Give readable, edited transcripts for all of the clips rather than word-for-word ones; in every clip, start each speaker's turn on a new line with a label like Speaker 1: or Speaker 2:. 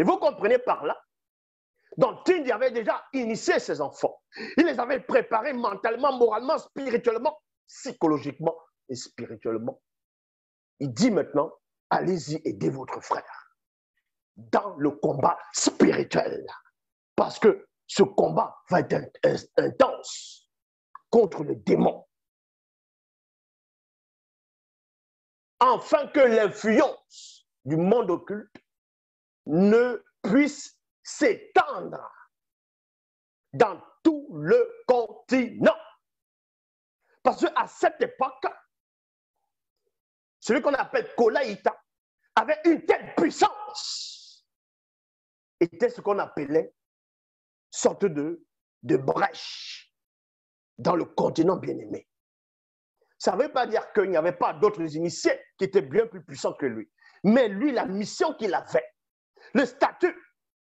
Speaker 1: Et vous comprenez par là, donc Tindi avait déjà initié ses enfants. Il les avait préparés mentalement, moralement, spirituellement, psychologiquement et spirituellement. Il dit maintenant, allez-y, aidez votre frère dans le combat spirituel. Parce que ce combat va être intense contre le démon. Afin que l'influence du monde occulte ne puisse s'étendre dans tout le continent. Parce qu'à cette époque, celui qu'on appelle Kolaïta avait une telle puissance. Était ce qu'on appelait sorte de brèche dans le continent bien-aimé. Ça ne veut pas dire qu'il n'y avait pas d'autres initiés qui étaient bien plus puissants que lui. Mais lui, la mission qu'il avait, le statut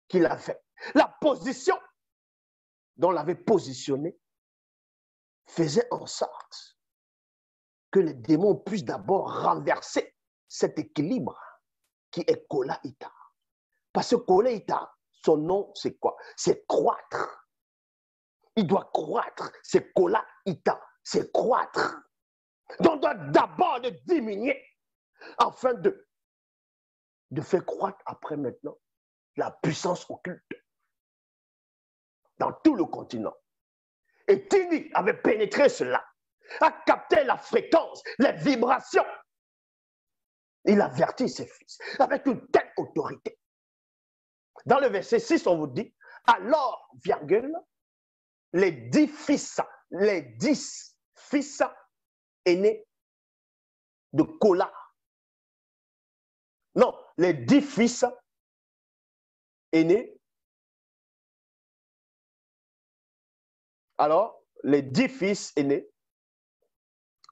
Speaker 1: qu'il avait, la position dont l'avait positionné, faisait en sorte que les démons puissent d'abord renverser cet équilibre qui est Kolaïta. Parce que Kolaïta, son nom, c'est quoi? C'est croître. Il doit croître. C'est Kolaïta. C'est croître. Donc, on doit d'abord le diminuer afin de faire croître après maintenant la puissance occulte dans tout le continent. Et Tindi avait pénétré cela, a capté la fréquence, les vibrations. Il avertit ses fils avec une telle autorité. Dans le verset 6, on vous dit, alors, virgule, les 10 fils aînés de Kola. Non, les 10 fils aînés. Alors, les 10 fils aînés,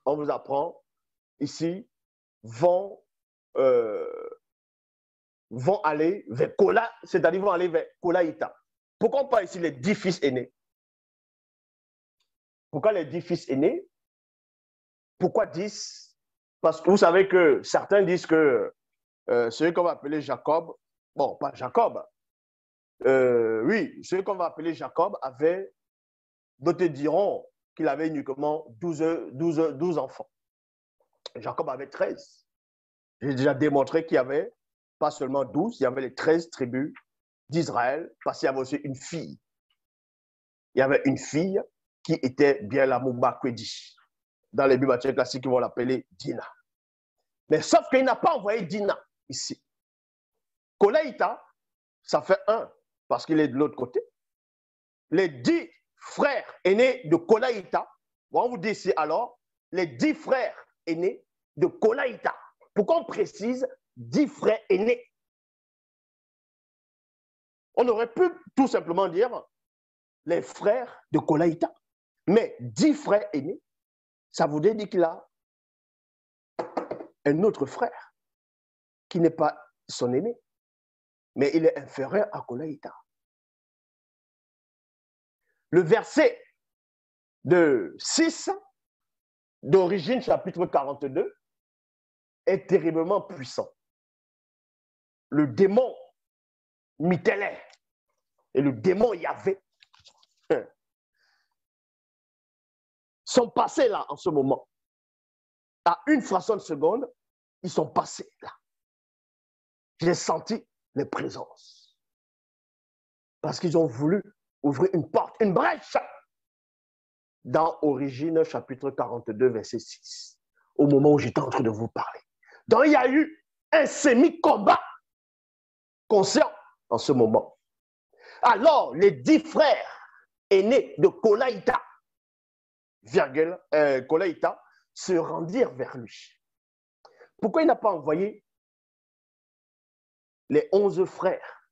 Speaker 1: on vous apprend ici, vont aller vers Kola, c'est-à-dire vont aller vers Kolaïta. Pourquoi on parle ici les 10 fils aînés? Pourquoi les 10 fils aînés? Pourquoi 10? Parce que vous savez que certains disent que celui qu'on va appeler Jacob, bon, pas Jacob, oui, celui qu'on va appeler Jacob avait, d'autres diront qu'il avait uniquement 12 enfants. Jacob avait 13. J'ai déjà démontré qu'il y avait pas seulement 12, il y avait les 13 tribus d'Israël, parce qu'il y avait aussi une fille. Il y avait une fille qui était bien la Moubakwedi. Dans les bibliothèques classiques, ils vont l'appeler Dina. Mais sauf qu'il n'a pas envoyé Dina ici. Kolaïta, ça fait 1, parce qu'il est de l'autre côté. Les 10 frères aînés de Kolaïta, on vous dit ici alors, les 10 frères aînés de Kolaïta. Pourquoi on précise 10 frères aînés? On aurait pu tout simplement dire les frères de Kolaïta. Mais 10 frères aînés, ça voudrait dire qu'il a un autre frère qui n'est pas son aîné, mais il est inférieur à Kolaïta. Le verset de 6 d'Origine, chapitre 42, est terriblement puissant. Le démon Mitélé et le démon Yahvé sont passés là en ce moment. À une fraction de seconde, ils sont passés là. J'ai senti les présences. Parce qu'ils ont voulu ouvrir une porte, une brèche dans Origine, chapitre 42, verset 6, au moment où j'étais en train de vous parler. Donc, il y a eu un semi-combat conscient en ce moment. Alors, les 10 frères aînés de Kolaïta, Kolaïta, se rendirent vers lui. Pourquoi il n'a pas envoyé les 11 frères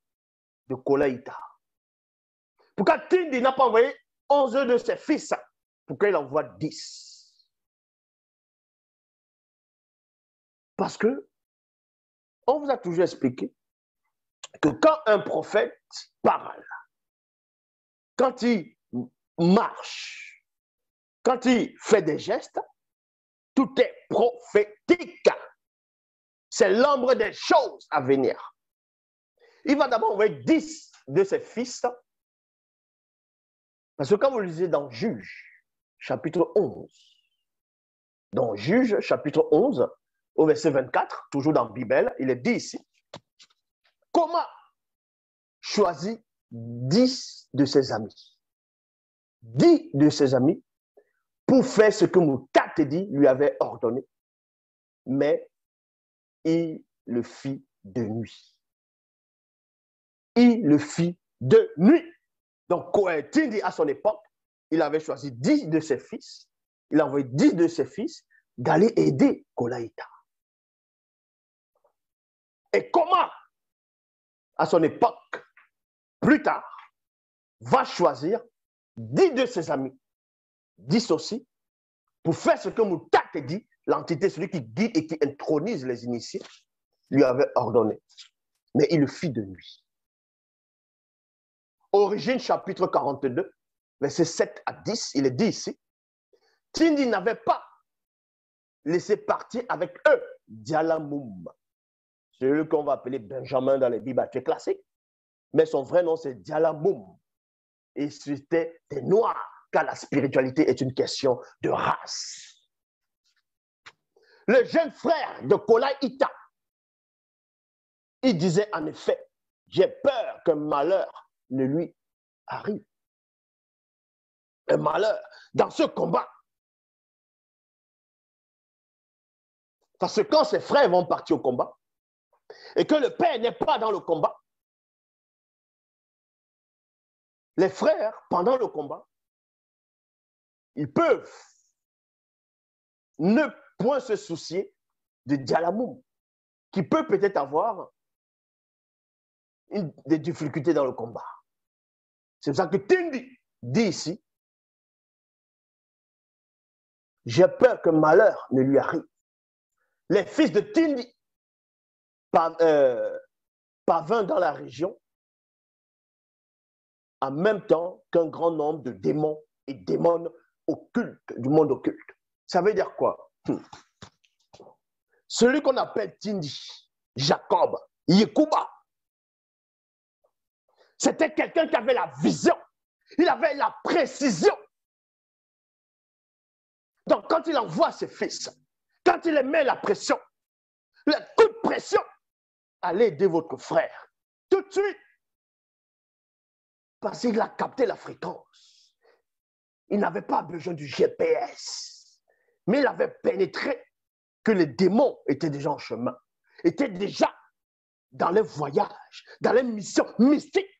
Speaker 1: de Kolaïta? Pourquoi Tindi n'a pas envoyé 11 de ses fils? Pourquoi il envoie 10? Parce que on vous a toujours expliqué que quand un prophète parle, quand il marche, quand il fait des gestes, tout est prophétique. C'est l'ombre des choses à venir. il va d'abord envoyer 10 de ses fils. Parce que quand vous lisez dans Juge, chapitre 11, dans Juge, chapitre 11, au verset 24, toujours dans la Bible, il est dit ici, comment choisit 10 de ses amis. 10 de ses amis pour faire ce que Moutatedi lui avait ordonné. Mais il le fit de nuit. Il le fit de nuit. Donc, Tindi, à son époque, il avait choisi 10 de ses fils. Il a envoyé 10 de ses fils d'aller aider Kolaïta. Et comment, à son époque, plus tard, va choisir 10 de ses amis, 10 aussi, pour faire ce que Moutatedi, l'entité, celui qui guide et qui intronise les initiés, lui avait ordonné. Mais il le fit de nuit. Origine chapitre 42, versets 7 à 10, il est dit ici, Tindi n'avait pas laissé partir avec eux Dialamoum, celui qu'on va appeler Benjamin dans les Bibles classiques, mais son vrai nom c'est Dialamoum. Et c'était des Noirs, car la spiritualité est une question de race. Le jeune frère de Kolaïta, il disait en effet, j'ai peur qu'un malheur ne lui arrive. Un malheur dans ce combat. Parce que quand ses frères vont partir au combat et que le père n'est pas dans le combat, les frères, pendant le combat, ils peuvent ne point se soucier de Dialamoum, qui peut peut-être avoir des difficultés dans le combat. C'est pour ça que Tindi dit ici, j'ai peur que malheur ne lui arrive. Les fils de Tindi parvinrent dans la région en même temps qu'un grand nombre de démons et démones occultes, du monde occulte. Ça veut dire quoi? Celui qu'on appelle Tindi, Jacob, Yekuba, c'était quelqu'un qui avait la vision, il avait la précision. Donc quand il envoie ses fils, quand il les met la pression, le coup de pression, allez aider votre frère, tout de suite. Parce qu'il a capté la fréquence. Il n'avait pas besoin du GPS, mais il avait pénétré que les démons étaient déjà en chemin, étaient déjà dans les voyages, dans les missions mystiques.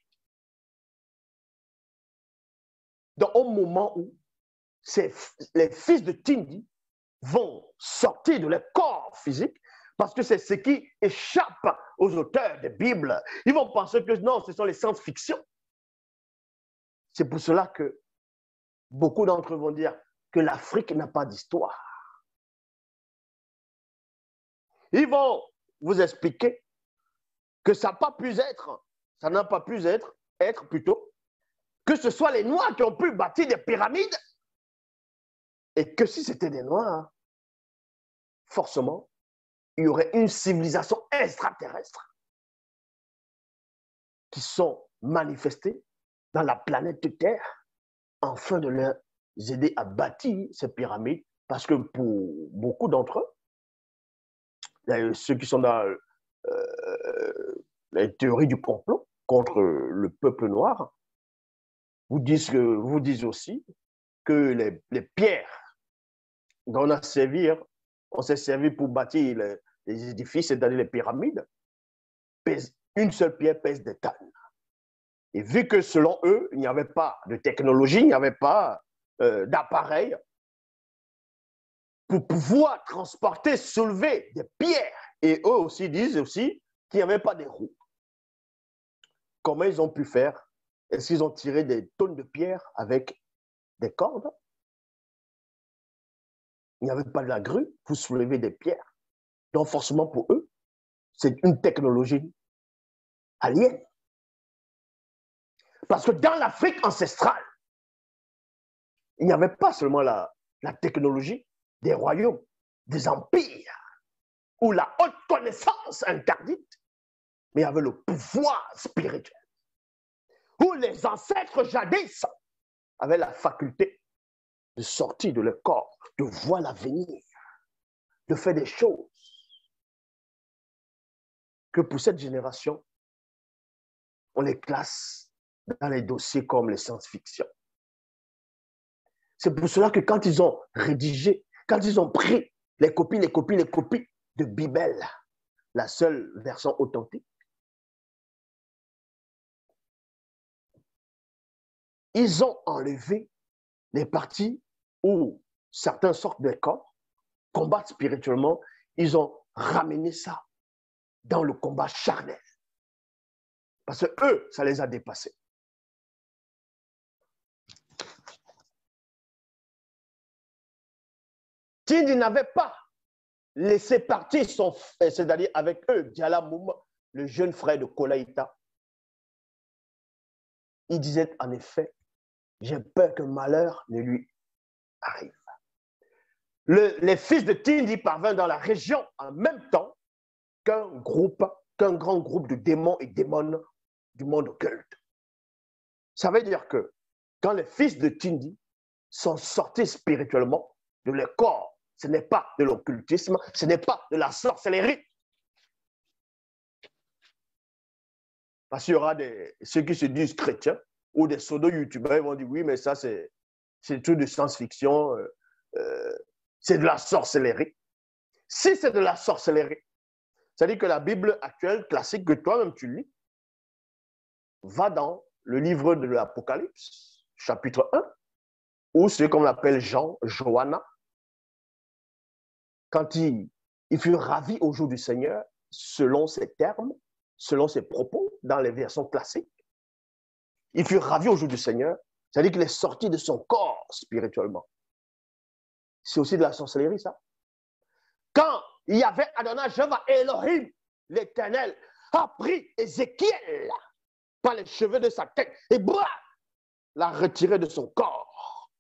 Speaker 1: Donc, au moment où les fils de Tindi vont sortir de leur corps physique, parce que c'est ce qui échappe aux auteurs des Bibles. Ils vont penser que non, ce sont les science-fiction. C'est pour cela que beaucoup d'entre eux vont dire que l'Afrique n'a pas d'histoire. Ils vont vous expliquer que ça n'a pas pu être, être plutôt, que ce soit les Noirs qui ont pu bâtir des pyramides, et que si c'était des Noirs, forcément, il y aurait une civilisation extraterrestre qui sont manifestées dans la planète Terre afin de leur aider à bâtir ces pyramides, parce que pour beaucoup d'entre eux, ceux qui sont dans les théories du complot contre le peuple noir, vous disent aussi que les pierres dont on s'est servi pour bâtir les édifices, c'est-à-dire les pyramides, une seule pierre pèse des tonnes. Et vu que selon eux, il n'y avait pas de technologie, il n'y avait pas d'appareil pour pouvoir transporter, soulever des pierres, et eux aussi disent aussi qu'il n'y avait pas de roues. Comment ils ont pu faire? Est-ce qu'ils ont tiré des tonnes de pierres avec des cordes? Il n'y avait pas de la grue pour soulever des pierres. Donc forcément pour eux, c'est une technologie alien. Parce que dans l'Afrique ancestrale, il n'y avait pas seulement la technologie des royaumes, des empires, ou la haute connaissance interdite. mais il y avait le pouvoir spirituel. Où les ancêtres jadis avaient la faculté de sortir de leur corps, de voir l'avenir, de faire des choses que pour cette génération, on les classe dans les dossiers comme les science-fiction. C'est pour cela que quand ils ont rédigé, quand ils ont pris les copies de Bible, la seule version authentique, ils ont enlevé les parties où certains sortent des corps, combattent spirituellement, ils ont ramené ça dans le combat charnel. Parce que eux, ça les a dépassés. Tindi n'avait pas laissé partir son frère, c'est-à-dire avec eux, Diala Moum, le jeune frère de Kolaïta. Il disait en effet, j'ai peur que malheur ne lui arrive. Les fils de Tindi parvinrent dans la région en même temps qu'un grand groupe de démons et démones du monde occulte. Ça veut dire que quand les fils de Tindi sont sortis spirituellement de leur corps, ce n'est pas de l'occultisme, ce n'est pas de la sorcellerie. Parce qu'il y aura ceux qui se disent chrétiens ou des pseudo-youtubeurs, ils vont dire oui, mais ça c'est tout de science-fiction, c'est de la sorcellerie. Si c'est de la sorcellerie, c'est-à-dire que la Bible actuelle, classique, que toi-même tu lis, va dans le livre de l'Apocalypse, chapitre 1, où ce qu'on appelle Johanna, quand il fut ravi au jour du Seigneur, selon ses termes, selon ses propos, dans les versions classiques, il fut ravi au jour du Seigneur, c'est-à-dire qu'il est sorti de son corps spirituellement. C'est aussi de la sorcellerie, ça. Quand il y avait Adonai, Jéhovah, Elohim, l'Éternel, a pris Ézéchiel par les cheveux de sa tête et l'a retiré de son corps,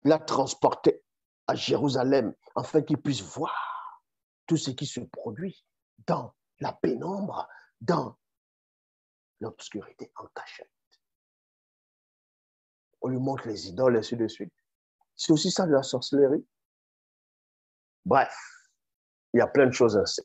Speaker 1: l'a transporté à Jérusalem afin qu'il puisse voir tout ce qui se produit dans la pénombre, dans l'obscurité en cachette. On lui montre les idoles et ainsi de suite. C'est aussi ça de la sorcellerie. Bref, il y a plein de choses ainsi.